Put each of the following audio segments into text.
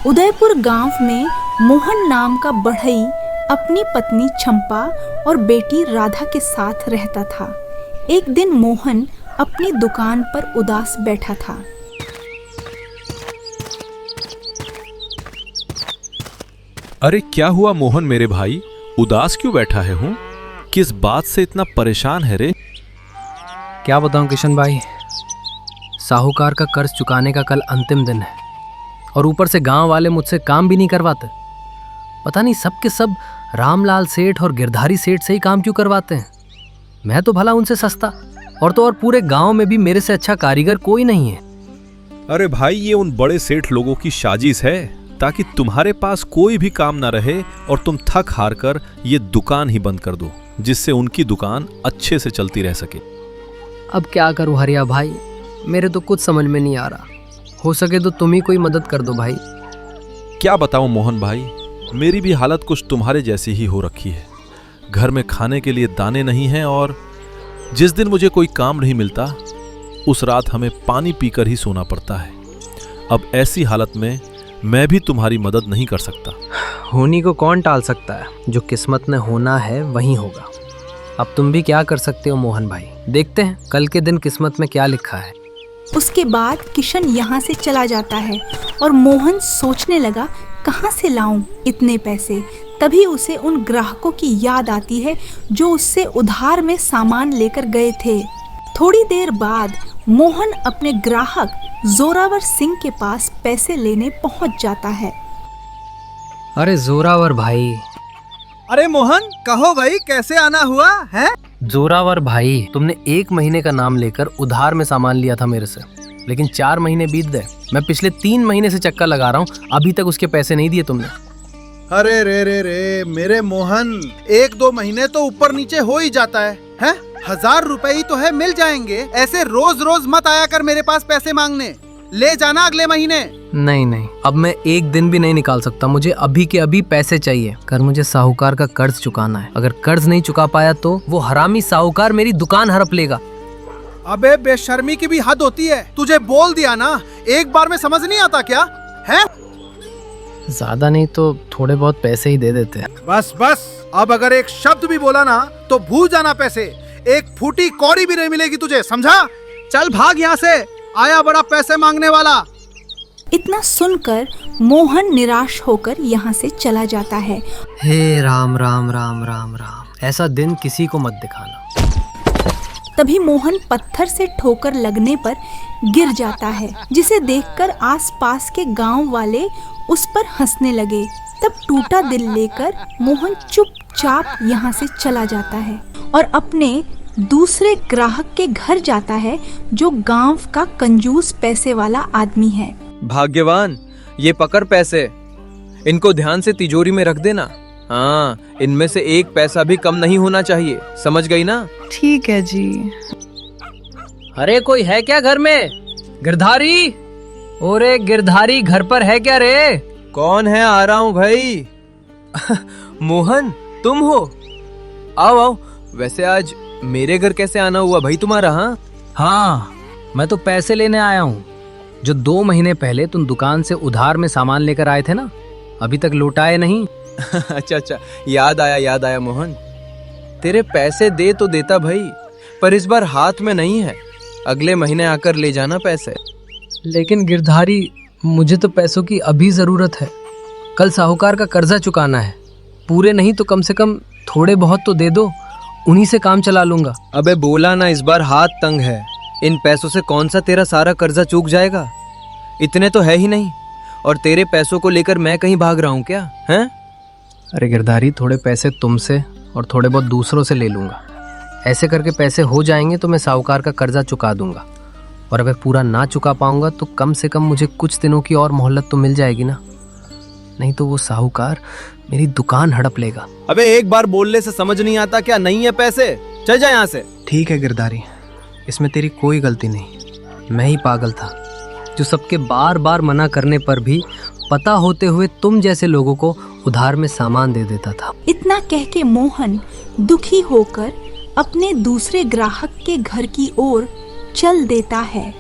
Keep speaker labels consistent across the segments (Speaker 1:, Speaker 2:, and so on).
Speaker 1: उदयपुर गांव में मोहन नाम का बढ़ई अपनी पत्नी चंपा और बेटी राधा के साथ रहता था। एक दिन मोहन अपनी दुकान पर उदास बैठा था।
Speaker 2: अरे क्या हुआ मोहन मेरे भाई, उदास क्यों बैठा है? हूँ किस बात से इतना परेशान है रे?
Speaker 3: क्या बताऊं किशन भाई, साहूकार का कर्ज चुकाने का कल अंतिम दिन है और ऊपर से गांव वाले मुझसे काम भी नहीं करवाते। पता नहीं सब के सब रामलाल सेठ और गिरधारी सेठ से ही काम क्यों करवाते हैं। मैं तो भला उनसे सस्ता, और तो और पूरे गांव में भी मेरे से अच्छा कारीगर कोई नहीं है।
Speaker 2: अरे भाई, ये उन बड़े सेठ लोगों की साजिश है ताकि तुम्हारे पास कोई भी काम ना रहे और तुम थक हार कर ये दुकान ही बंद कर दो, जिससे उनकी दुकान अच्छे से चलती रह सके।
Speaker 3: अब क्या करूं हरिया भाई, मेरे तो कुछ समझ में नहीं आ रहा। हो सके तो तुम ही कोई मदद कर दो भाई।
Speaker 2: क्या बताऊं मोहन भाई, मेरी भी हालत कुछ तुम्हारे जैसी ही हो रखी है। घर में खाने के लिए दाने नहीं हैं और जिस दिन मुझे कोई काम नहीं मिलता उस रात हमें पानी पीकर ही सोना पड़ता है। अब ऐसी हालत में मैं भी तुम्हारी मदद नहीं कर सकता।
Speaker 3: होनी को कौन टाल सकता है, जो किस्मत में होना है वही होगा। अब तुम भी क्या कर सकते हो मोहन भाई, देखते हैं कल के दिन किस्मत में क्या लिखा है।
Speaker 1: उसके बाद किशन यहाँ से चला जाता है और मोहन सोचने लगा कहाँ से लाऊं इतने पैसे। तभी उसे उन ग्राहकों की याद आती है जो उससे उधार में सामान लेकर गए थे। थोड़ी देर बाद मोहन अपने ग्राहक जोरावर सिंह के पास पैसे लेने पहुंच जाता है।
Speaker 3: अरे जोरावर भाई।
Speaker 4: अरे मोहन, कहो भाई, कैसे आना हुआ है?
Speaker 3: जोरावर भाई, तुमने 1 महीने का नाम लेकर उधार में सामान लिया था मेरे से, लेकिन 4 महीने बीत गए। मैं पिछले 3 महीने से चक्कर लगा रहा हूँ, अभी तक उसके पैसे नहीं दिए तुमने।
Speaker 4: अरे रे मेरे मोहन, 1-2 महीने तो ऊपर नीचे हो ही जाता है? 1000 रुपए ही तो है, मिल जाएंगे। ऐसे रोज रोज मत आया कर मेरे पास पैसे मांगने, ले जाना अगले महीने।
Speaker 3: नहीं, अब मैं 1 दिन भी नहीं निकाल सकता। मुझे अभी के अभी पैसे चाहिए। कर मुझे साहूकार का कर्ज चुकाना है। अगर कर्ज नहीं चुका पाया तो वो हरामी साहूकार मेरी दुकान हड़प लेगा।
Speaker 4: अबे बेशर्मी की भी हद होती है। तुझे बोल दिया ना, एक बार में समझ नहीं आता क्या है?
Speaker 3: ज्यादा नहीं तो थोड़े बहुत पैसे ही दे देते हैं।
Speaker 4: बस, अब अगर एक शब्द भी बोला ना तो भूल जाना पैसे। एक फूटी कौड़ी भी नहीं मिलेगी तुझे, समझा? चल भाग यहाँ से, आया बड़ा पैसे मांगने वाला।
Speaker 1: इतना सुनकर मोहन निराश होकर यहाँ से चला जाता है।
Speaker 3: हे राम राम राम राम राम, ऐसा दिन किसी को मत दिखाना।
Speaker 1: तभी मोहन पत्थर से ठोकर लगने पर गिर जाता है, जिसे देखकर आसपास के गांव वाले उस पर हंसने लगे। तब टूटा दिल लेकर मोहन चुपचाप यहाँ से चला जाता है और अपने दूसरे ग्राहक के घर जाता है, जो गांव का कंजूस पैसे वाला आदमी है।
Speaker 5: भाग्यवान, ये पकड़ पैसे, इनको ध्यान से तिजोरी में रख देना। हाँ, इनमें से 1 पैसा भी कम नहीं होना चाहिए, समझ गई ना?
Speaker 6: ठीक है जी।
Speaker 3: अरे कोई है क्या घर में? गिरधारी, ओरे गिरधारी, घर पर है क्या रे?
Speaker 5: कौन है? आ रहा हूँ भाई। मोहन, तुम हो? आओ। वैसे आज मेरे घर कैसे आना हुआ भाई तुम्हारा?
Speaker 3: हाँ, मैं तो पैसे लेने आया हूँ, जो 2 महीने पहले तुम दुकान से उधार में सामान लेकर आए थे ना, अभी तक लौटाए नहीं।
Speaker 5: अच्छा, याद आया मोहन। तेरे पैसे दे तो देता भाई, पर इस बार हाथ में नहीं है। अगले महीने आकर ले जाना पैसे।
Speaker 3: लेकिन गिरधारी, मुझे तो पैसों की अभी जरूरत है। कल साहूकार का कर्जा चुकाना है। पूरे नहीं तो कम से कम थोड़े बहुत तो दे दो, उन्हीं से काम चला लूंगा।
Speaker 5: अबे बोला ना, इस बार हाथ तंग है। इन पैसों से कौन सा तेरा सारा कर्जा चूक जाएगा? इतने तो है ही नहीं, और तेरे पैसों को लेकर मैं कहीं भाग रहा हूँ क्या? हैं?
Speaker 3: अरे गिरधारी, थोड़े पैसे तुमसे और थोड़े बहुत दूसरों से ले लूंगा। ऐसे करके पैसे हो जाएंगे तो मैं साहूकार का कर्जा चुका दूंगा, और अगर पूरा ना चुका पाऊंगा तो कम से कम मुझे कुछ दिनों की और मोहलत तो मिल जाएगी ना। नहीं तो वो साहूकार मेरी दुकान हड़प लेगा।
Speaker 5: अबे एक बार बोलने से समझ नहीं आता क्या? नहीं है पैसे, चल जा यहाँ से।
Speaker 3: ठीक है गिरधारी, इसमें तेरी कोई गलती नहीं। मैं ही पागल था जो सबके बार बार मना करने पर भी पता होते हुए तुम जैसे लोगों को उधार में सामान दे देता था।
Speaker 1: इतना कह के मोहन दुखी होकर अपने दूसरे ग्राहक के घर की ओर चल देता है।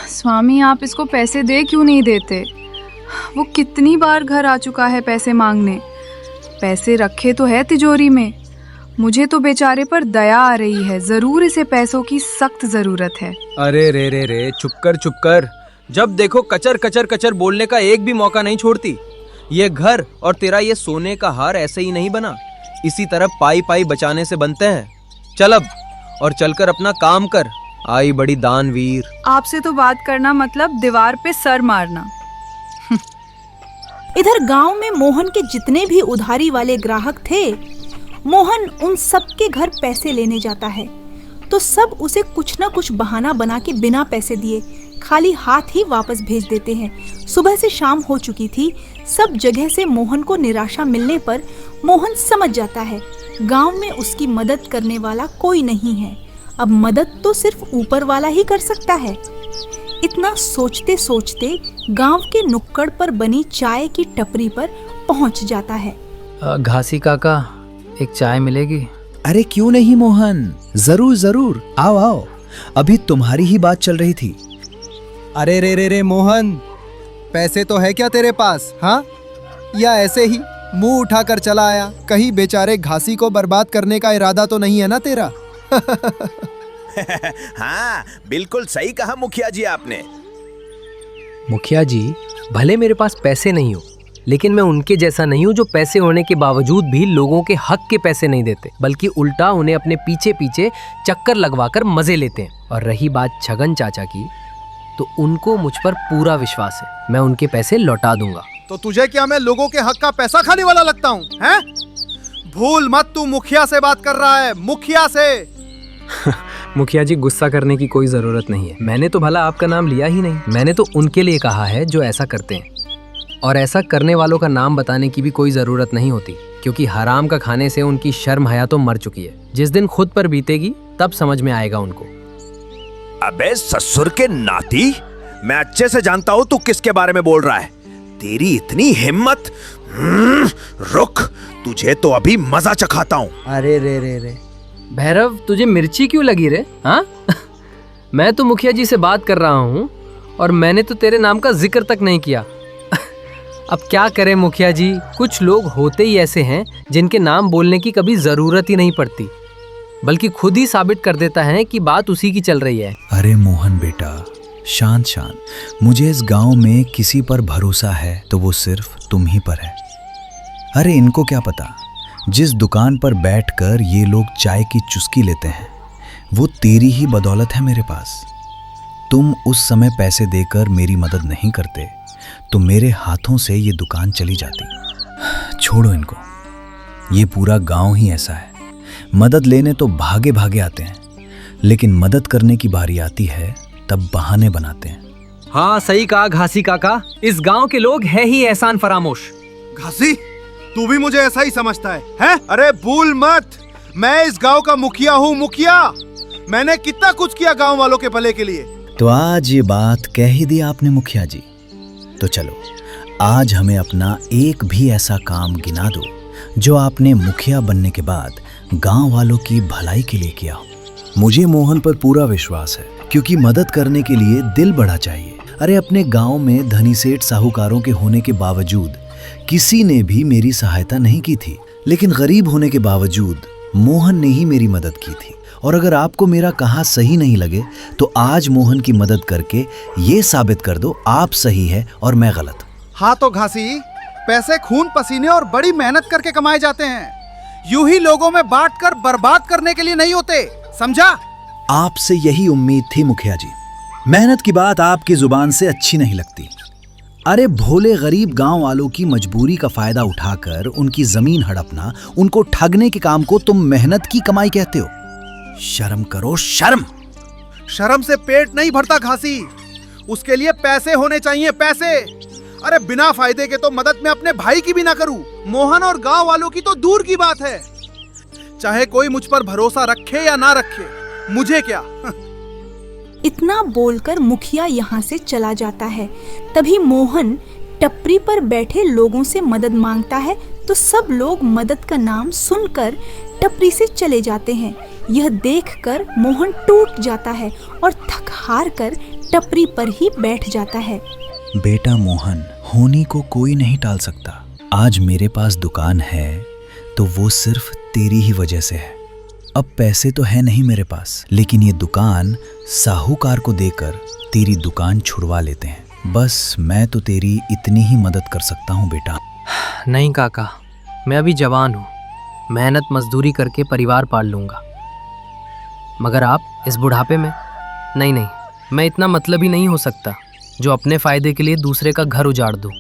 Speaker 6: स्वामी, आप इसको पैसे दे क्यों नहीं देते? वो कितनी बार घर आ चुका है पैसे मांगने। पैसे रखे तो है तिजोरी में। मुझे तो बेचारे पर दया आ रही है। जरूर इसे पैसों की सख्त जरूरत है।
Speaker 5: अरे रे रे रे, चुप कर। जब देखो कचर कचर कचर बोलने का एक भी मौका नहीं छोड़ती। ये घर और तेरा ये सोने का हार ऐसे ही नहीं बना, इसी तरह पाई पाई बचाने से बनते हैं। चल अब और चलकर अपना काम कर। आई बड़ी दानवीर।
Speaker 6: आपसे तो बात करना मतलब दीवार पे सर मारना।
Speaker 1: इधर गांव में मोहन के जितने भी उधारी वाले ग्राहक थे, मोहन उन सबके घर पैसे लेने जाता है तो सब उसे कुछ न कुछ बहाना बना के बिना पैसे दिए खाली हाथ ही वापस भेज देते हैं। सुबह से शाम हो चुकी थी। सब जगह से मोहन को निराशा मिलने पर मोहन समझ जाता है गांव में उसकी मदद करने वाला कोई नहीं है। अब मदद तो सिर्फ ऊपर वाला ही कर सकता है। इतना सोचते सोचते गांव के नुक्कड़ पर बनी चाय की टपरी पर पहुंच जाता है।
Speaker 3: घासी काका, एक चाय मिलेगी?
Speaker 7: अरे क्यों नहीं मोहन, जरूर जरूर, आओ आओ, अभी तुम्हारी ही बात चल रही थी।
Speaker 4: अरे रे रे रे मोहन, पैसे तो है क्या तेरे पास? हाँ, या ऐसे ही मुंह उठाकर चला आया? कहीं बेचारे घासी को बर्बाद करने का इरादा तो नहीं है ना तेरा?
Speaker 8: हाँ, बिल्कुल सही कहा मुखिया जी आपने।
Speaker 3: मुखिया जी, भले मेरे पास पैसे नहीं हो, लेकिन मैं उनके जैसा नहीं हूँ जो पैसे होने के बावजूद भी लोगों के हक के पैसे नहीं देते, बल्कि उल्टा उन्हें अपने पीछे पीछे चक्कर लगवाकर मजे लेते हैं। और रही बात छगन चाचा की, तो उनको मुझ पर पूरा विश्वास है। मैं उनके पैसे लौटा दूंगा।
Speaker 4: तो तुझे क्या मैं लोगों के हक का पैसा खाने वाला लगता हूँ? हैं? भूल मत, तू मुखिया से बात कर रहा है, मुखिया से।
Speaker 3: मुखिया जी, गुस्सा करने की कोई जरूरत नहीं है। मैंने तो भला आपका नाम लिया ही नहीं। मैंने तो उनके लिए कहा है जो ऐसा करते हैं, और ऐसा करने वालों का नाम बताने की भी कोई जरूरत नहीं होती, क्योंकि हराम का खाने से उनकी शर्म हया तो मर चुकी है। जिस दिन खुद पर बीतेगी तब समझ में आएगा उनको।
Speaker 8: अबे ससुर के नाती, मैं अच्छे से जानता हूं तू किसके बारे में बोल रहा है। तेरी इतनी हिम्मत! रुक, तुझे तो अभी मजा चखाता हूं।
Speaker 3: अरे रे रे रे भैरव, तुझे मिर्ची क्यों लगी रे? हाँ मैं तो मुखिया जी से बात कर रहा हूँ और मैंने तो तेरे नाम का जिक्र तक नहीं किया। अब क्या करें मुखिया जी, कुछ लोग होते ही ऐसे हैं जिनके नाम बोलने की कभी जरूरत ही नहीं पड़ती, बल्कि खुद ही साबित कर देता है कि बात उसी की चल रही है।
Speaker 7: अरे मोहन बेटा, शांत शांत, मुझे इस गांव में किसी पर भरोसा है तो वो सिर्फ तुम ही पर है। अरे इनको क्या पता, जिस दुकान पर बैठकर ये लोग चाय की चुस्की लेते हैं वो तेरी ही बदौलत है मेरे पास। तुम उस समय पैसे देकर मेरी मदद नहीं करते तो मेरे हाथों से ये दुकान चली जाती। छोड़ो इनको, ये पूरा गांव ही ऐसा है। मदद लेने तो भागे भागे आते हैं, लेकिन मदद करने की बारी आती है तब बहाने बनाते हैं।
Speaker 3: हाँ सही कहा घासी काका, इस गांव के लोग है ही एहसान फरामोश।
Speaker 4: घासी, तू भी मुझे ऐसा ही समझता है, हैं? अरे भूल मत, मैं इस गांव का मुखिया हूँ, मुखिया। मैंने कितना कुछ किया गांव वालों के भले के लिए।
Speaker 7: तो आज ये बात कह ही दी आपने मुखिया जी। तो चलो, आज हमें अपना एक भी ऐसा काम गिना दो जो आपने मुखिया बनने के बाद गांव वालों की भलाई के लिए किया हो। मुझे मोहन पर पूरा विश्वास है, क्योंकि मदद करने के लिए दिल बड़ा चाहिए। अरे अपने गांव में धनी सेठ साहूकारों के होने के बावजूद किसी ने भी मेरी सहायता नहीं की थी, लेकिन गरीब होने के बावजूद मोहन ने ही मेरी मदद की थी। और अगर आपको मेरा कहा सही नहीं लगे तो आज मोहन की मदद करके ये साबित कर दो आप सही है और मैं गलत।
Speaker 4: हाँ तो घासी, पैसे खून पसीने और बड़ी मेहनत करके कमाए जाते हैं, यूं ही लोगों में बांटकर बर्बाद करने के लिए नहीं होते, समझा?
Speaker 7: आपसे यही उम्मीद थी मुखिया जी। मेहनत की बात आपकी जुबान से अच्छी नहीं लगती। अरे भोले गरीब गांव वालों की मजबूरी का फायदा उठाकर उनकी जमीन हड़पना, उनको ठगने के काम को तुम मेहनत की कमाई कहते हो? शर्म करो, शर्म।
Speaker 4: शर्म से पेट नहीं भरता घासी, उसके लिए पैसे होने चाहिए, पैसे। अरे बिना फायदे के तो मदद में अपने भाई की भी ना करूं, मोहन और गांव वालों की तो दूर की बात है। चाहे कोई मुझ पर भरोसा रखे या ना रखे, मुझे क्या।
Speaker 1: इतना बोलकर मुखिया यहाँ से चला जाता है। तभी मोहन टपरी पर बैठे लोगों से मदद मांगता है तो सब लोग मदद का नाम सुनकर टपरी से चले जाते हैं। यह देखकर मोहन टूट जाता है और थक हार कर टपरी पर ही बैठ जाता है।
Speaker 7: बेटा मोहन, होनी को कोई नहीं टाल सकता। आज मेरे पास दुकान है तो वो सिर्फ तेरी ही वजह से है। अब पैसे तो है नहीं मेरे पास, लेकिन ये दुकान साहूकार को देकर तेरी दुकान छुड़वा लेते हैं। बस मैं तो तेरी इतनी ही मदद कर सकता हूँ बेटा।
Speaker 3: नहीं काका, मैं अभी जवान हूँ, मेहनत मजदूरी करके परिवार पाल लूँगा। मगर आप इस बुढ़ापे में? नहीं, मैं इतना मतलबी नहीं हो सकता जो अपने फ़ायदे के लिए दूसरे का घर उजाड़ दूँ।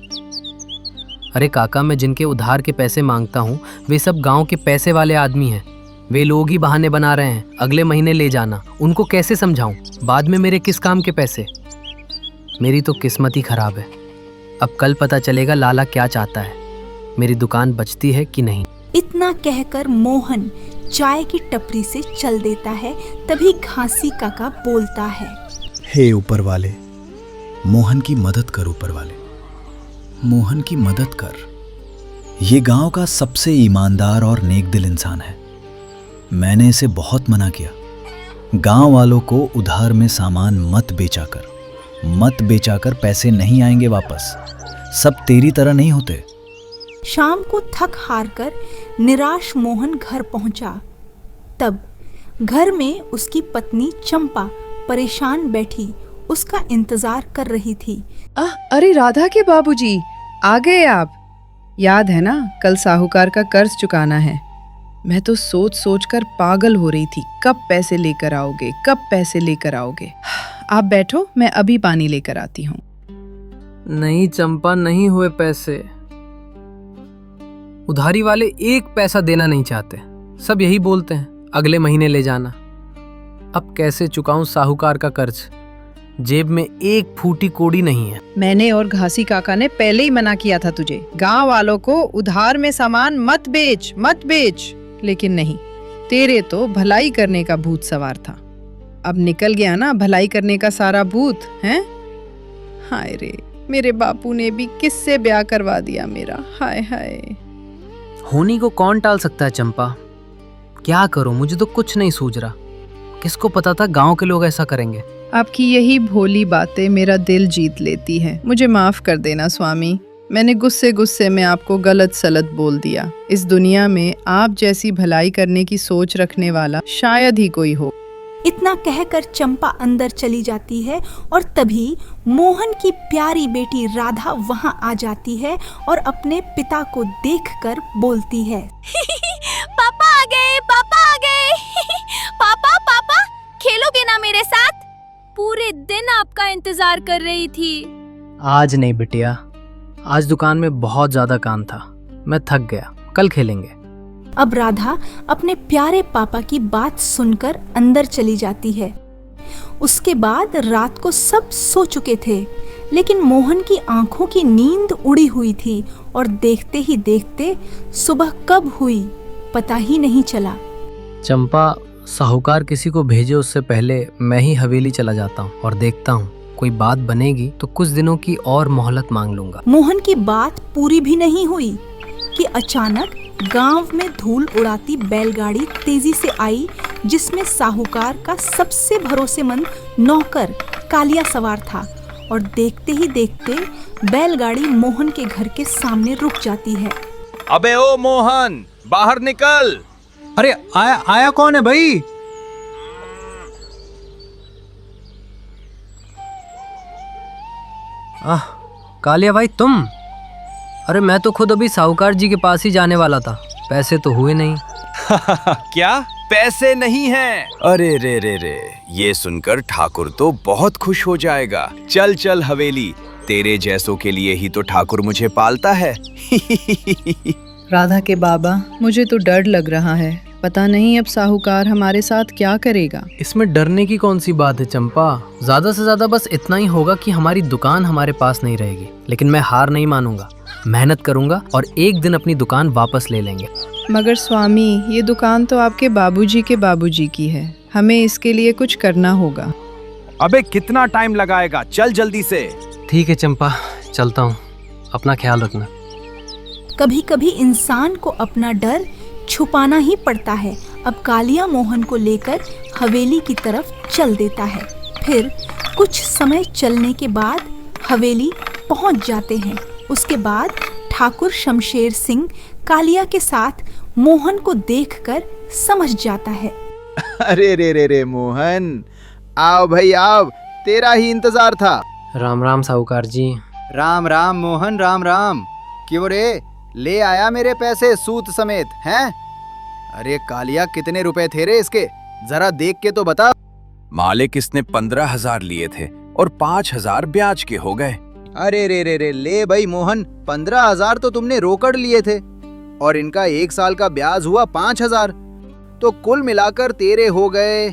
Speaker 3: अरे काका, मैं जिनके उधार के पैसे मांगता हूँ वे सब गांव के पैसे वाले आदमी हैं। वे लोग ही बहाने बना रहे हैं अगले महीने ले जाना। उनको कैसे समझाऊं? बाद में मेरे किस काम के पैसे? मेरी तो किस्मत ही खराब है। अब कल पता चलेगा लाला क्या चाहता है, मेरी दुकान बचती है कि नहीं।
Speaker 1: इतना कहकर मोहन चाय की टपरी से चल देता है। तभी घासी काका बोलता है,
Speaker 7: हे ऊपर वाले, मोहन की मदद कर। ऊपर वाले, मोहन की मदद कर। ये गांव का सबसे ईमानदार और नेक दिल इंसान है। मैंने इसे बहुत मना किया। गांव वालों को उधार में सामान मत बेचाकर पैसे नहीं आएंगे वापस। सब तेरी तरह नहीं होते।
Speaker 1: शाम को थक हार कर निराश मोहन घर पहुंचा। तब घर में उसकी पत्नी चंपा परेशान बैठी उसका इंतजार कर रही थी।
Speaker 6: अरे राधा के बाबूजी, आ गए आप? याद है ना, कल साहूकार का कर्ज चुकाना है। मैं तो सोच कर पागल हो रही थी, कब पैसे लेकर आओगे। आप बैठो, मैं अभी पानी लेकर आती हूँ।
Speaker 3: नहीं चंपा, नहीं हुए पैसे। उधारी वाले एक पैसा देना नहीं चाहते। सब यही बोलते हैं अगले महीने ले जाना। अब कैसे चुकाऊं साहूकार का कर्ज? जेब में एक फूटी कोड़ी नहीं है।
Speaker 9: मैंने और घासी काका ने पहले ही मना किया था तुझे, गांव वालों को उधार में सामान मत बेच। लेकिन नहीं, तेरे तो भलाई करने का भूत सवार था। अब निकल गया ना भलाई करने का सारा भूत, हैं? हाय रे, मेरे बापू ने भी किससे ब्याह करवा दिया मेरा। हाय हाय।
Speaker 3: होनी को कौन टाल सकता है चंपा? क्या करूं, मुझे तो कुछ नहीं सूझ रहा। किसको पता था गांव के लोग ऐसा करेंगे।
Speaker 9: आपकी यही भोली बातें मेरा दिल जीत लेती हैं। मुझे माफ कर देना स्वामी, मैंने गुस्से में आपको गलत सलत बोल दिया। इस दुनिया में आप जैसी भलाई करने की सोच रखने वाला शायद ही कोई हो।
Speaker 1: इतना कहकर चंपा अंदर चली जाती है और तभी मोहन की प्यारी बेटी राधा वहां आ जाती है और अपने पिता को देखकर बोलती है,
Speaker 10: पापा आ गए। पापा खेलोगे ना मेरे साथ? पूरे दिन आपका इंतजार कर रही थी।
Speaker 3: आज नहीं बिटिया, आज दुकान में बहुत ज्यादा काम था, मैं थक गया, कल खेलेंगे।
Speaker 1: अब राधा अपने प्यारे पापा की बात सुनकर अंदर चली जाती है। उसके बाद रात को सब सो चुके थे, लेकिन मोहन की आंखों की नींद उड़ी हुई थी और देखते ही देखते सुबह कब हुई पता ही नहीं चला।
Speaker 3: चंपा, साहूकार किसी को भेजे उससे पहले मैं ही हवेली चला जाता हूँ और देखता हूँ कोई बात बनेगी तो कुछ दिनों की और मोहलत मांग लूंगा।
Speaker 1: मोहन की बात पूरी भी नहीं हुई कि अचानक गांव में धूल उड़ाती बैलगाड़ी तेजी से आई, जिसमें साहूकार का सबसे भरोसेमंद नौकर कालिया सवार था। और देखते ही देखते बैलगाड़ी मोहन के घर के सामने रुक जाती है।
Speaker 5: अबे ओ मोहन, बाहर निकल।
Speaker 3: अरे आया कौन है भाई? कालिया भाई तुम? अरे मैं तो खुद अभी साहूकार जी के पास ही जाने वाला था, पैसे तो हुए नहीं।
Speaker 8: क्या पैसे नहीं हैं? अरे रे, ये सुनकर ठाकुर तो बहुत खुश हो जाएगा। चल हवेली, तेरे जैसों के लिए ही तो ठाकुर मुझे पालता है।
Speaker 9: राधा के बाबा, मुझे तो डर लग रहा है, पता नहीं अब साहूकार हमारे साथ क्या करेगा।
Speaker 3: इसमें डरने की कौन सी बात है चंपा? ज्यादा से ज्यादा बस इतना ही होगा कि हमारी दुकान हमारे पास नहीं रहेगी, लेकिन मैं हार नहीं मानूंगा, मेहनत करूंगा और एक दिन अपनी दुकान वापस ले लेंगे।
Speaker 9: मगर स्वामी, ये दुकान तो आपके बाबूजी के बाबूजी की है, हमें इसके लिए कुछ करना होगा।
Speaker 8: अबे कितना टाइम लगाएगा, चल जल्दी से।
Speaker 3: ठीक है चंपा, चलता हूँ, अपना ख्याल रखना।
Speaker 1: कभी कभी इंसान को अपना डर छुपाना ही पड़ता है। अब कालिया मोहन को लेकर हवेली की तरफ चल देता है। फिर कुछ समय चलने के बाद हवेली पहुंच जाते हैं। उसके बाद ठाकुर शमशेर सिंह कालिया के साथ मोहन को देखकर समझ जाता है।
Speaker 4: अरे रे रे रे मोहन, आओ भाई आओ, तेरा ही इंतजार था।
Speaker 3: राम राम साहूकार जी।
Speaker 4: राम राम मोहन, राम राम। क्यों रे, ले आया मेरे पैसे सूद समेत हैं? अरे कालिया, कितने रुपए थे रे इसके, जरा देख के तो बता।
Speaker 8: मालिक, इसने 15,000 लिए थे और 5,000 ब्याज के हो गए।
Speaker 4: अरे रे रे रे, ले भाई मोहन, 15,000 तो तुमने रोकड़ लिए थे और इनका 1 साल का ब्याज हुआ 5,000, तो कुल मिलाकर तेरे हो गए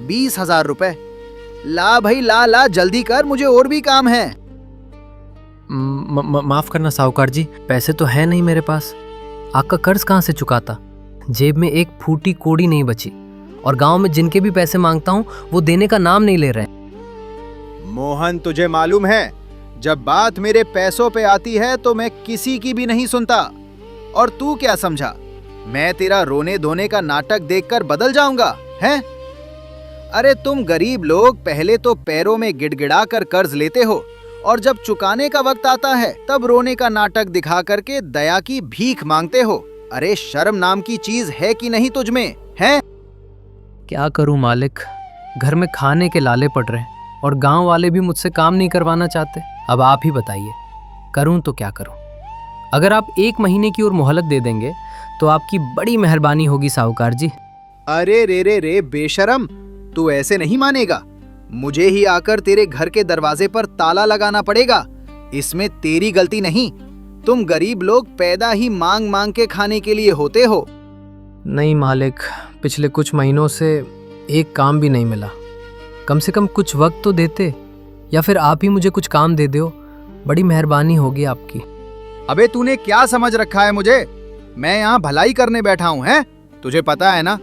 Speaker 4: 20,000 रुपए। ला भाई ला ला, जल्दी कर, मुझे और भी काम है।
Speaker 3: माफ करना साहूकार जी, पैसे तो है नहीं मेरे पास। आपका कर्ज कहाँ से चुकाता? जेब में एक फूटी कोड़ी नहीं बची और गांव में जिनके भी पैसे मांगता हूँ वो देने का नाम नहीं ले रहे।
Speaker 4: मोहन, तुझे मालूम है, जब बात मेरे पैसों पे आती है तो मैं किसी की भी नहीं सुनता। और तू क्या समझा, मैं तेरा रोने धोने का नाटक देखकर बदल जाऊंगा हैं? अरे तुम गरीब लोग पहले तो पैरों में गिड़गिड़ा कर कर्ज लेते हो और जब चुकाने का वक्त आता है तब रोने का नाटक दिखा करके दया की भीख मांगते हो। अरे शर्म नाम की चीज है कि नहीं तुझ में, हैं?
Speaker 3: क्या करूं मालिक, घर में खाने के लाले पड़ रहे हैं और गांव वाले भी मुझसे काम नहीं करवाना चाहते। अब आप ही बताइए, करूं तो क्या करूं? अगर आप 1 महीने की और मोहलत दे देंगे तो आपकी बड़ी मेहरबानी होगी साहूकार जी।
Speaker 4: अरे रे रे रे बेशरम, तू ऐसे नहीं मानेगा। मुझे ही आकर तेरे घर के दरवाजे पर ताला लगाना पड़ेगा। इसमें तेरी गलती नहीं, तुम गरीब लोग पैदा ही मांग मांग के खाने के लिए होते हो।
Speaker 3: नहीं मालिक, पिछले कुछ महीनों से एक काम भी नहीं मिला। कम से कम कुछ वक्त तो देते, या फिर आप ही मुझे कुछ काम दे दो, बड़ी मेहरबानी होगी आपकी।
Speaker 4: अबे तूने क्या समझ रखा है मुझे? मैं यहाँ भलाई करने बैठा हूँ, हैं? तुझे पता है ना,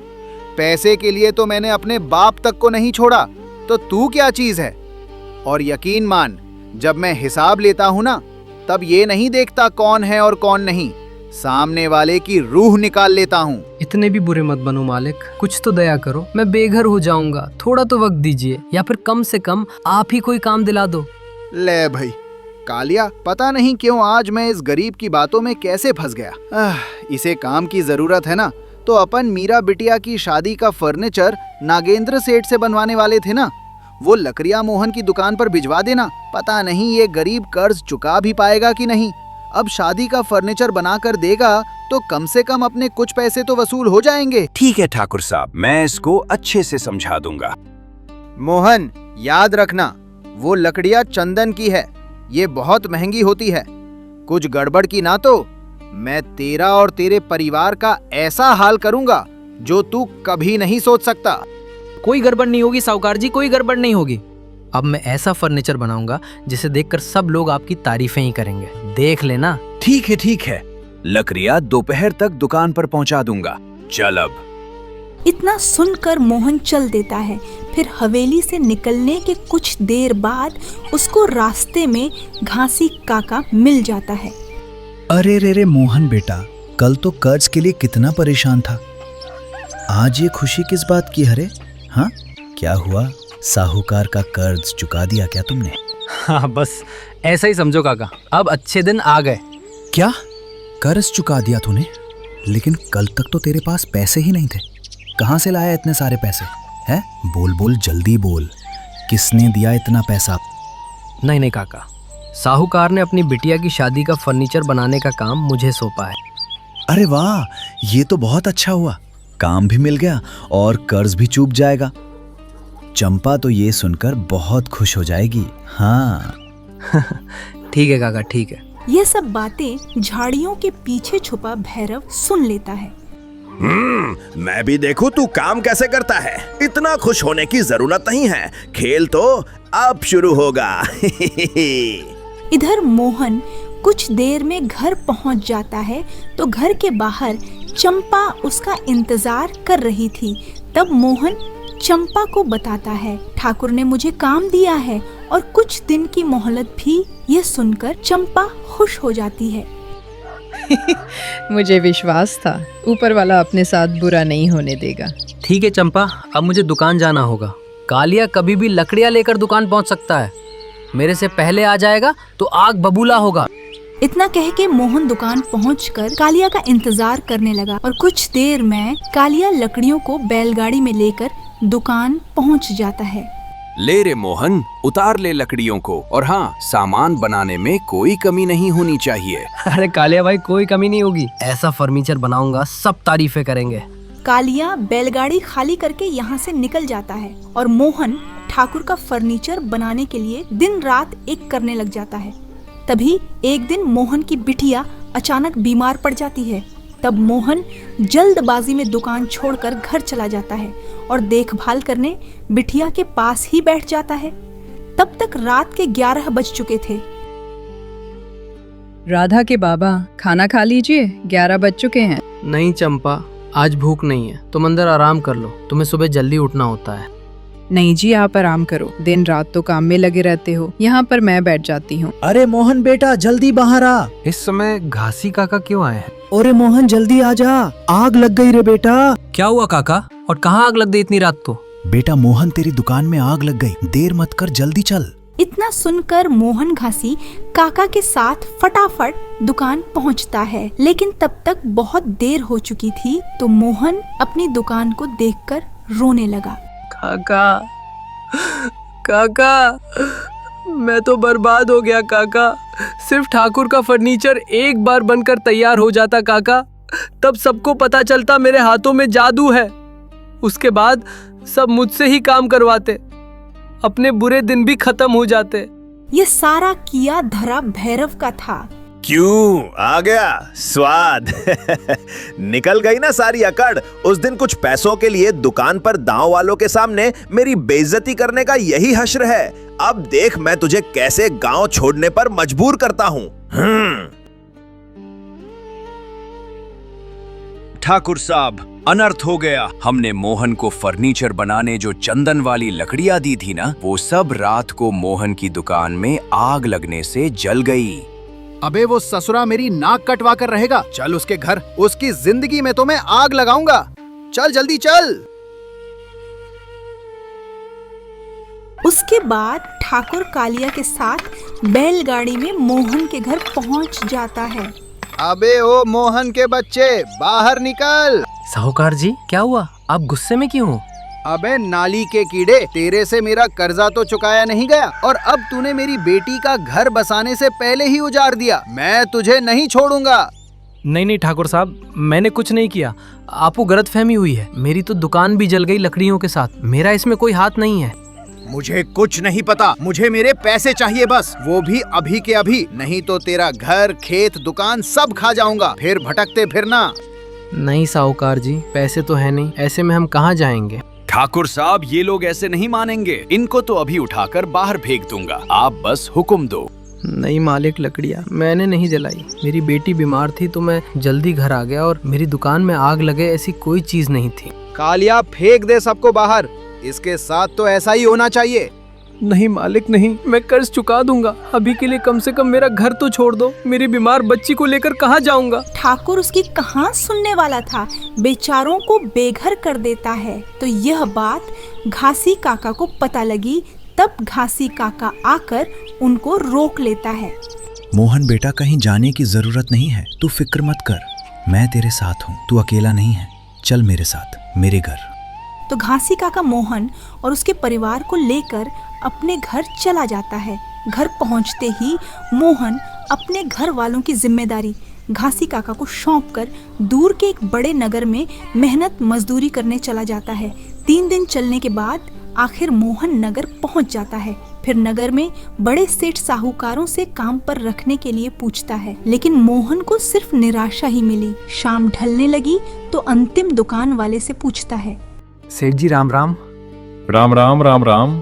Speaker 4: पैसे के लिए तो मैंने अपने बाप तक को नहीं छोड़ा, तो तू क्या चीज है? और यकीन मान, जब मैं हिसाब लेता हूँ ना, तब ये नहीं देखता कौन है और कौन नहीं, सामने वाले की रूह निकाल लेता हूँ।
Speaker 3: इतने भी बुरे मत बनो मालिक, कुछ तो दया करो, मैं बेघर हो जाऊंगा, थोड़ा तो वक्त दीजिए, या फिर कम से कम आप ही कोई काम दिला दो।
Speaker 4: ले भाई कालिया, पता नहीं क्यों आज मैं इस गरीब की बातों में कैसे फंस गया। इसे काम की जरूरत है ना, तो अपन मीरा बिटिया की शादी का फर्नीचर नागेंद्र सेठ से बनवाने वाले थे ना, वो लकड़िया मोहन की दुकान पर भिजवा देना। पता नहीं ये गरीब कर्ज चुका भी पाएगा कि नहीं। अब शादी का फर्नीचर बना कर देगा तो कम से कम अपने कुछ पैसे तो वसूल हो जाएंगे।
Speaker 8: ठीक है ठाकुर साहब, मैं इसको अच्छे से समझा दूंगा।
Speaker 4: मोहन, याद रखना, वो लकड़ियाँ चंदन की है, ये बहुत महंगी होती है। कुछ गड़बड़ की ना तो मैं तेरा और तेरे परिवार का ऐसा हाल करूंगा जो तू कभी नहीं सोच सकता।
Speaker 3: कोई गड़बड़ नहीं होगी साहूकार जी, कोई गड़बड़ नहीं होगी। अब मैं ऐसा फर्नीचर बनाऊंगा जिसे देखकर सब लोग आपकी तारीफें ही करेंगे, देख लेना।
Speaker 8: ठीक है, लकड़ियाँ दोपहर तक दुकान पर पहुंचा दूंगा। चल अब।
Speaker 1: इतना सुनकर मोहन चल देता है। फिर हवेली से निकलने के कुछ देर बाद उसको रास्ते में घासी काका मिल जाता है।
Speaker 7: अरे रे रे मोहन बेटा, कल तो कर्ज के लिए कितना परेशान था, आज ये खुशी किस बात की? हरे हाँ, क्या हुआ? साहूकार का कर्ज चुका दिया क्या तुमने?
Speaker 3: हाँ, बस ऐसा ही समझो काका, अब अच्छे दिन आ गए।
Speaker 7: क्या कर्ज चुका दिया तूने? लेकिन कल तक तो तेरे पास पैसे ही नहीं थे, कहाँ से लाया इतने सारे पैसे? हैं? बोल बोल, जल्दी बोल, किसने दिया इतना पैसा?
Speaker 3: नहीं काका, साहूकार ने अपनी बिटिया की शादी का फर्नीचर बनाने का काम मुझे सौंपा है।
Speaker 7: अरे वाह, ये तो बहुत अच्छा हुआ, काम भी मिल गया और कर्ज भी चूक जाएगा। चंपा तो ये सुनकर बहुत खुश हो जाएगी। हाँ
Speaker 3: ठीक है काका, ठीक है।
Speaker 1: ये सब बातें झाड़ियों के पीछे छुपा भैरव सुन लेता है।
Speaker 8: मैं भी देखूं तू काम कैसे करता है। इतना खुश होने की जरूरत नहीं है, खेल तो अब शुरू होगा।
Speaker 1: इधर मोहन कुछ देर में घर पहुंच जाता है तो घर के बाहर चंपा उसका इंतजार कर रही थी। तब मोहन चंपा को बताता है, ठाकुर ने मुझे काम दिया है और कुछ दिन की मोहलत भी। ये सुनकर चंपा खुश हो जाती है।
Speaker 9: मुझे विश्वास था ऊपर वाला अपने साथ बुरा नहीं होने देगा।
Speaker 3: ठीक है चंपा, अब मुझे दुकान जाना होगा। कालिया कभी भी लकड़ियाँ लेकर दुकान पहुंच सकता है। मेरे से पहले आ जाएगा तो आग बबूला होगा।
Speaker 1: इतना कह के मोहन दुकान पहुंचकर कालिया का इंतजार करने लगा और कुछ देर में कालिया लकड़ियों को बैलगाड़ी में लेकर दुकान पहुंच जाता है।
Speaker 11: ले रे मोहन, उतार ले लकड़ियों को, और हाँ, सामान बनाने में कोई कमी नहीं होनी चाहिए।
Speaker 3: अरे कालिया भाई, कोई कमी नहीं होगी। ऐसा फर्नीचर बनाऊंगा, सब तारीफें करेंगे।
Speaker 1: कालिया बैलगाड़ी खाली करके यहाँ से निकल जाता है और मोहन ठाकुर का फर्नीचर बनाने के लिए दिन रात एक करने लग जाता है। तभी एक दिन मोहन की बिटिया अचानक बीमार पड़ जाती है। तब मोहन जल्दबाजी में दुकान छोड़कर घर चला जाता है और देखभाल करने बिटिया के पास ही बैठ जाता है। तब तक रात के 11 बज चुके थे।
Speaker 6: राधा के बाबा, खाना खा लीजिए, 11 बज चुके हैं।
Speaker 3: नहीं चंपा, आज भूख नहीं है, तुम अंदर आराम कर लो, तुम्हें सुबह जल्दी उठना होता है।
Speaker 6: नहीं जी, आप आराम करो, दिन रात तो काम में लगे रहते हो, यहाँ पर मैं बैठ जाती हूँ।
Speaker 7: अरे मोहन बेटा, जल्दी बाहर आ।
Speaker 3: इस समय घासी काका क्यों आए हैं?
Speaker 7: अरे मोहन जल्दी आ जा, आग लग गई रे बेटा।
Speaker 3: क्या हुआ काका, और कहाँ आग लग गई इतनी रात को?
Speaker 7: बेटा मोहन, तेरी दुकान में आग लग गई, देर मत कर, जल्दी चल।
Speaker 1: इतना सुनकर मोहन घासी काका के साथ फटाफट दुकान पहुंचता है, लेकिन तब तक बहुत देर हो चुकी थी। तो मोहन अपनी दुकान को देखकर रोने लगा।
Speaker 3: काका, काका, मैं तो बर्बाद हो गया काका। सिर्फ ठाकुर का फर्नीचर एक बार बनकर तैयार हो जाता काका, तब सबको पता चलता मेरे हाथों में जादू है। उसके बाद सब मुझसे ही काम करवाते, अपने बुरे दिन भी खत्म हो जाते।
Speaker 1: ये सारा किया धरा भैरव का था।
Speaker 8: क्यों आ गया स्वाद? निकल गई ना सारी अकड़। उस दिन कुछ पैसों के लिए दुकान पर दांव वालों के सामने मेरी बेइज्जती करने का यही हश्र है। अब देख मैं तुझे कैसे गांव छोड़ने पर मजबूर करता हूं।
Speaker 11: ठाकुर साहब, अनर्थ हो गया। हमने मोहन को फर्नीचर बनाने जो चंदन वाली लकड़ियां दी थी ना, वो सब रात को मोहन की दुकान में आग लगने से जल गई।
Speaker 4: अबे वो ससुरा मेरी नाक कटवा कर रहेगा। चल उसके घर, उसकी जिंदगी में तो मैं आग लगाऊंगा। चल जल्दी चल।
Speaker 1: उसके बाद ठाकुर कालिया के साथ बैलगाड़ी में मोहन के घर पहुंच जाता है।
Speaker 4: अबे ओ मोहन के बच्चे, बाहर निकल।
Speaker 3: साहूकार जी, क्या हुआ? आप गुस्से में क्यों हो?
Speaker 4: अबे नाली के कीड़े, तेरे से मेरा कर्जा तो चुकाया नहीं गया और अब तूने मेरी बेटी का घर बसाने से पहले ही उजाड़ दिया। मैं तुझे नहीं छोड़ूंगा।
Speaker 3: नहीं नहीं ठाकुर साहब, मैंने कुछ नहीं किया, आपको गलतफहमी हुई है। मेरी तो दुकान भी जल गई लकड़ियों के साथ, मेरा इसमें कोई हाथ नहीं है।
Speaker 4: मुझे कुछ नहीं पता, मुझे मेरे पैसे चाहिए बस, वो भी अभी के अभी, नहीं तो तेरा घर, खेत, दुकान सब खा जाऊंगा। फिर भटकते फिरना।
Speaker 3: नहीं साहूकार जी, पैसे तो है नहीं, ऐसे में हम कहाँ जाएंगे?
Speaker 11: ठाकुर साहब, ये लोग ऐसे नहीं मानेंगे। इनको तो अभी उठाकर बाहर फेंक दूंगा, आप बस हुक्म दो।
Speaker 3: नहीं मालिक, लकड़ियाँ मैंने नहीं जलाई, मेरी बेटी बीमार थी तो मैं जल्दी घर आ गया और मेरी दुकान में आग लगे ऐसी कोई चीज नहीं थी।
Speaker 4: कालिया, फेंक दे सबको बाहर। इसके साथ तो ऐसा ही होना चाहिए।
Speaker 3: नहीं मालिक नहीं, मैं कर्ज चुका दूंगा। अभी के लिए कम से कम मेरा घर तो छोड़ दो, मेरी बीमार बच्ची को लेकर कहाँ जाऊंगा?
Speaker 1: ठाकुर उसकी कहाँ सुनने वाला था, बेचारों को बेघर कर देता है। तो यह बात घासी काका को पता लगी। तब घासी काका आकर उनको रोक लेता है।
Speaker 7: मोहन बेटा, कहीं जाने की जरूरत नहीं है, तू फिक्र मत कर, मैं तेरे साथ हूँ, तू अकेला नहीं है, चल मेरे साथ मेरे घर।
Speaker 1: तो घासी काका मोहन और उसके परिवार को लेकर अपने घर चला जाता है। घर पहुंचते ही मोहन अपने घर वालों की जिम्मेदारी घासी काका को सौंपकर दूर के एक बड़े नगर में मेहनत मजदूरी करने चला जाता है। 3 दिन चलने के बाद आखिर मोहन नगर पहुंच जाता है। फिर नगर में बड़े सेठ साहूकारों से काम पर रखने के लिए पूछता है, लेकिन मोहन को सिर्फ निराशा ही मिली। शाम ढलने लगी तो अंतिम दुकान वाले से पूछता है,
Speaker 3: सेठ जी राम राम।
Speaker 2: राम राम राम राम।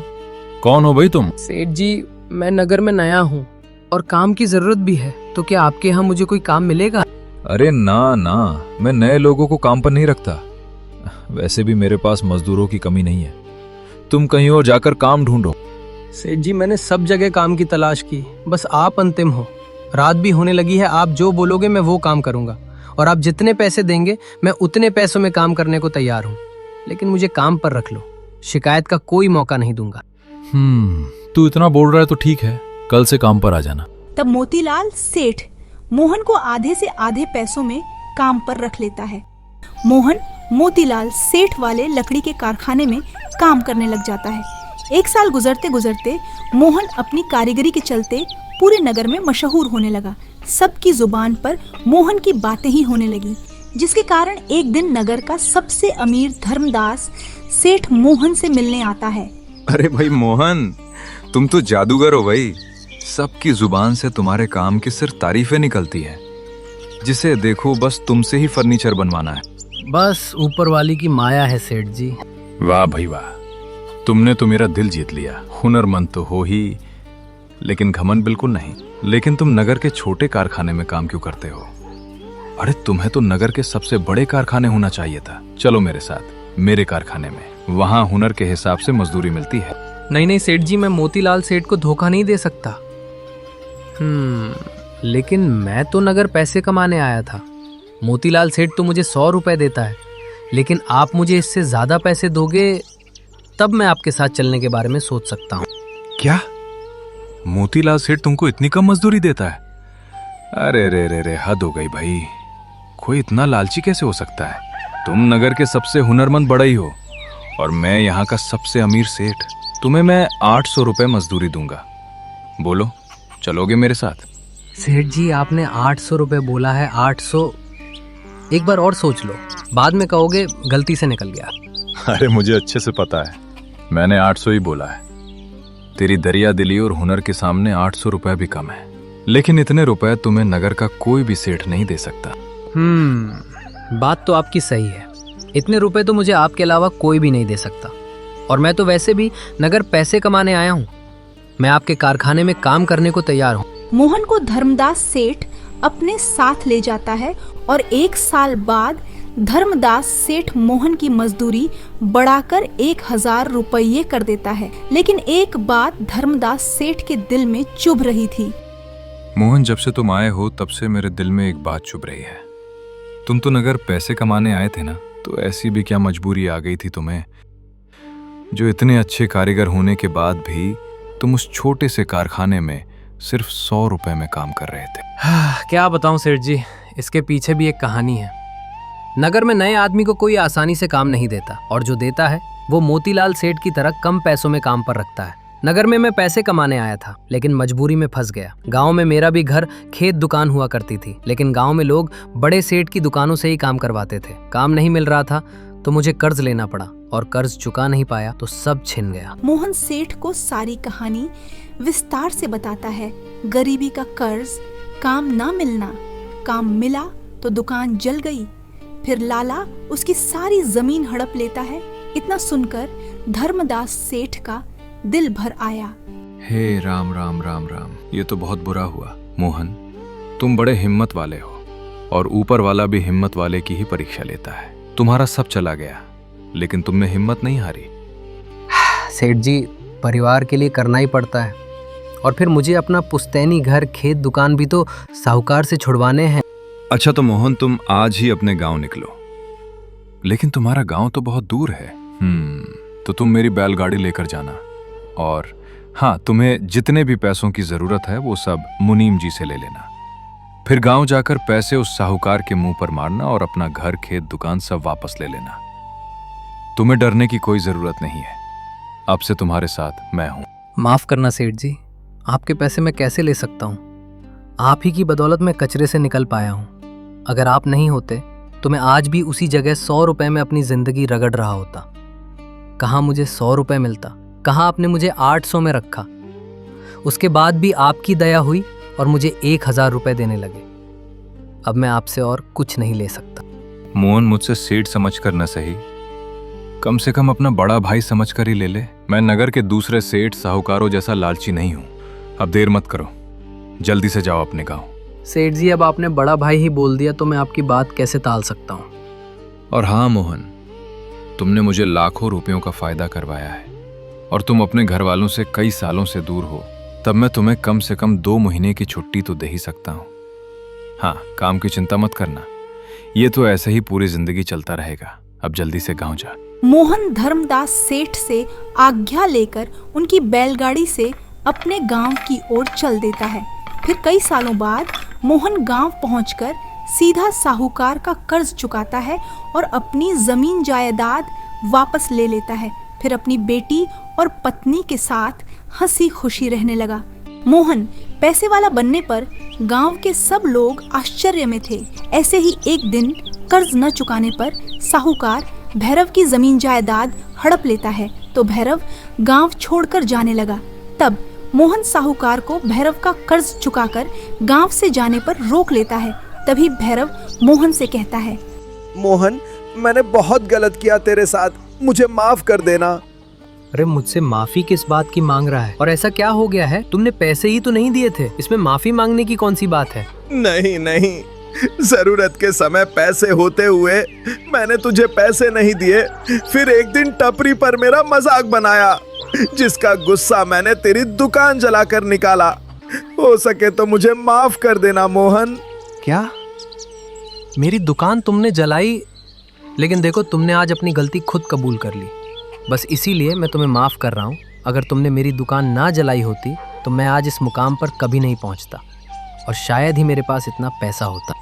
Speaker 2: कौन हो भाई तुम?
Speaker 3: सेठ जी, मैं नगर में नया हूँ और काम की जरूरत भी है, तो क्या आपके यहाँ मुझे कोई काम मिलेगा?
Speaker 12: अरे ना ना, मैं नए लोगों को काम पर नहीं रखता। वैसे भी मेरे पास मजदूरों की कमी नहीं है, तुम कहीं और जाकर काम ढूंढो।
Speaker 3: सेठ जी, मैंने सब जगह काम की तलाश की, बस आप अंतिम हो। रात भी होने लगी है, आप जो बोलोगे मैं वो काम करूंगा, और आप जितने पैसे देंगे मैं उतने पैसों में काम करने को तैयार हूँ, लेकिन मुझे काम पर रख लो, शिकायत का कोई मौका नहीं दूंगा।
Speaker 12: तू इतना बोल रहा है तो ठीक है, कल से काम पर आ जाना।
Speaker 1: तब मोतीलाल सेठ मोहन को आधे से आधे पैसों में काम पर रख लेता है। मोहन मोतीलाल सेठ वाले लकड़ी के कारखाने में काम करने लग जाता है। एक साल गुजरते गुजरते मोहन अपनी कारीगरी के चलते पूरे नगर में मशहूर होने लगा। सबकी जुबान पर मोहन की बातें ही होने लगी, जिसके कारण एक दिन नगर का सबसे अमीर धर्मदास सेठ मोहन से मिलने आता है।
Speaker 12: अरे भाई मोहन, तुम तो जादूगर हो भाई। सबकी जुबान से तुम्हारे काम की सिर्फ तारीफें निकलती है। जिसे देखो बस तुमसे ही फर्नीचर बनवाना है।
Speaker 3: बस ऊपर वाली की माया है सेठ जी।
Speaker 12: वाह भाई वाह, तुमने तो मेरा दिल जीत लिया। हुनरमंद तो हो ही, लेकिन घमंड बिल्कुल नहीं। लेकिन तुम नगर के छोटे कारखाने में काम क्यों करते हो? अरे तुम्हें तो नगर के सबसे बड़े कारखाने होना चाहिए था। चलो मेरे साथ मेरे कारखाने में, वहां हुनर के हिसाब से मजदूरी मिलती है।
Speaker 3: नहीं नहीं सेठ जी, मैं मोतीलाल सेठ को धोखा नहीं दे सकता। लेकिन मैं तो नगर पैसे कमाने आया था। मोतीलाल सेठ तो मुझे 100 रुपए देता है, लेकिन आप मुझे इससे ज्यादा पैसे दोगे तब मैं आपके साथ चलने के बारे में सोच सकता हूँ।
Speaker 12: क्या मोतीलाल सेठ तुमको इतनी कम मजदूरी देता है? अरे रे रे रे, हद हो गई भाई। कोई इतना लालची कैसे हो सकता है? तुम नगर के सबसे हुनरमंद बड़ई हो और मैं यहाँ का सबसे अमीर सेठ। तुम्हें मैं 800 रुपए मजदूरी दूंगा। बोलो, चलोगे मेरे साथ?
Speaker 3: सेठ जी, आपने 800 रुपए बोला है। 800? एक बार और सोच लो, बाद में कहोगे गलती से निकल गया।
Speaker 12: अरे मुझे अच्छे से पता है, मैंने 800 ही बोला है। तेरी दरिया दिली और हुनर के सामने 800 रुपए भी कम है। लेकिन इतने रुपए तुम्हें नगर का कोई भी सेठ नहीं दे सकता।
Speaker 3: बात तो आपकी सही है। इतने रुपए तो मुझे आपके अलावा कोई भी नहीं दे सकता, और मैं तो वैसे भी नगर पैसे कमाने आया हूँ। मैं आपके कारखाने में काम करने को तैयार हूँ।
Speaker 1: मोहन को धर्मदास सेठ अपने साथ ले जाता है और 1 साल बाद धर्मदास सेठ मोहन की मजदूरी बढ़ाकर 1000 रुपये कर देता है। लेकिन एक बात धर्मदास सेठ के दिल में चुभ रही थी।
Speaker 12: मोहन, जब से तुम आए हो तब से मेरे दिल में एक बात चुभ रही है। तुम तो नगर पैसे कमाने आए थे ना, तो ऐसी भी क्या मजबूरी आ गई थी तुम्हें, जो इतने अच्छे कारीगर होने के बाद भी तुम उस छोटे से कारखाने में सिर्फ 100 रुपए में काम कर रहे थे?
Speaker 3: क्या बताऊं सेठ जी, इसके पीछे भी एक कहानी है। नगर में नए आदमी को कोई आसानी से काम नहीं देता, और जो देता है वो मोतीलाल सेठ की तरह कम पैसों में काम पर रखता है। नगर में मैं पैसे कमाने आया था, लेकिन मजबूरी में फंस गया। गांव में मेरा भी घर खेत दुकान हुआ करती थी, लेकिन गांव में लोग बड़े सेठ की दुकानों से ही काम करवाते थे। काम नहीं मिल रहा था तो मुझे कर्ज लेना पड़ा, और कर्ज चुका नहीं पाया तो सब छिन गया।
Speaker 1: मोहन सेठ को सारी कहानी विस्तार से बताता है। गरीबी का कर्ज, काम ना मिलना, काम मिला तो दुकान जल गई, फिर लाला उसकी सारी जमीन हड़प लेता है। इतना सुनकर धर्मदास सेठ का दिल भर आया।
Speaker 12: हे राम राम राम राम, ये तो बहुत बुरा हुआ। मोहन, तुम बड़े हिम्मत वाले हो, और ऊपर वाला भी हिम्मत वाले की ही परीक्षा लेता है। तुम्हारा सब चला गया, लेकिन तुमने हिम्मत नहीं हारी।
Speaker 3: सेठ जी, परिवार के लिए करना ही पड़ता है, और फिर मुझे अपना पुश्तैनी घर, खेत, दुकान भी तो साहूकार से छुड़वाने हैं।
Speaker 12: अच्छा तो मोहन, तुम आज ही अपने गांव निकलो। लेकिन तुम्हारा गांव तो बहुत दूर है। तो तुम मेरी बैलगाड़ी लेकर जाना, और हाँ, तुम्हें जितने भी पैसों की जरूरत है वो सब मुनीम जी से ले लेना। फिर गांव जाकर पैसे उस साहूकार के मुंह पर मारना और अपना घर, खेत, दुकान सब वापस ले लेना। तुम्हें डरने की कोई जरूरत नहीं है। अब से तुम्हारे साथ मैं हूं।
Speaker 3: माफ करना सेठ जी, आपके पैसे मैं कैसे ले सकता हूँ? आप ही की बदौलत मैं कचरे से निकल पाया हूँ। अगर आप नहीं होते तो मैं आज भी उसी जगह 100 रुपए में अपनी जिंदगी रगड़ रहा होता। कहाँ मुझे 100 रुपए मिलता, कहाँ आपने मुझे 800 में रखा। उसके बाद भी आपकी दया हुई और मुझे 1000 रुपए देने लगे। अब मैं आपसे और कुछ नहीं ले सकता।
Speaker 12: मोहन, मुझसे सेठ समझकर न सही, कम से कम अपना बड़ा भाई समझकर ही ले ले। मैं नगर के दूसरे सेठ साहूकारों जैसा लालची नहीं हूं। अब देर मत करो, जल्दी से जाओ अपने गांव।
Speaker 3: सेठ जी, अब आपने बड़ा भाई ही बोल दिया तो मैं आपकी बात कैसे टाल सकता हूँ?
Speaker 12: और हाँ मोहन, तुमने मुझे लाखों रुपयों का फायदा करवाया है, और तुम अपने घर वालों से कई सालों से दूर हो, तब मैं तुम्हें कम से कम 2 महीने की छुट्टी तो दे ही सकता हूँ। हाँ, काम की चिंता मत करना, ये तो ऐसे ही पूरी जिंदगी चलता रहेगा। अब जल्दी से गांव जा।
Speaker 1: मोहन धर्मदास सेठ से आज्ञा लेकर उनकी बैलगाड़ी से अपने गांव की ओर चल देता है। फिर कई सालों बाद मोहन गांव पहुंचकर सीधा साहूकार का कर्ज चुकाता है और अपनी जमीन जायदाद वापस ले लेता है। फिर अपनी बेटी और पत्नी के साथ हंसी खुशी रहने लगा। मोहन पैसे वाला बनने पर गांव के सब लोग आश्चर्य में थे। ऐसे ही एक दिन कर्ज न चुकाने पर साहूकार भैरव की जमीन जायदाद हड़प लेता है तो भैरव गांव छोड़कर जाने लगा। तब मोहन साहूकार को भैरव का कर्ज चुकाकर गांव से जाने पर रोक लेता है। तभी भैरव मोहन से कहता है,
Speaker 8: मोहन, मैंने बहुत गलत किया तेरे साथ, मुझे माफ कर देना।
Speaker 3: अरे मुझसे माफी किस बात की मांग रहा है? और ऐसा क्या हो गया है? तुमने पैसे ही तो नहीं दिए थे, इसमें माफी मांगने की कौन सी बात है?
Speaker 8: नहीं नहीं, जरूरत के समय पैसे होते हुए मैंने तुझे पैसे नहीं दिए। फिर एक दिन टपरी पर मेरा मजाक बनाया, जिसका गुस्सा मैंने तेरी दुकान जलाकर निकाला। हो सके तो मुझे माफ कर देना मोहन।
Speaker 3: क्या? मेरी दुकान तुमने जलाई? लेकिन देखो, तुमने आज अपनी गलती खुद कबूल कर ली, बस इसीलिए मैं तुम्हें माफ कर रहा हूँ। अगर तुमने मेरी दुकान ना जलाई होती तो मैं आज इस मुकाम पर कभी नहीं पहुँचता और शायद ही मेरे पास इतना पैसा होता।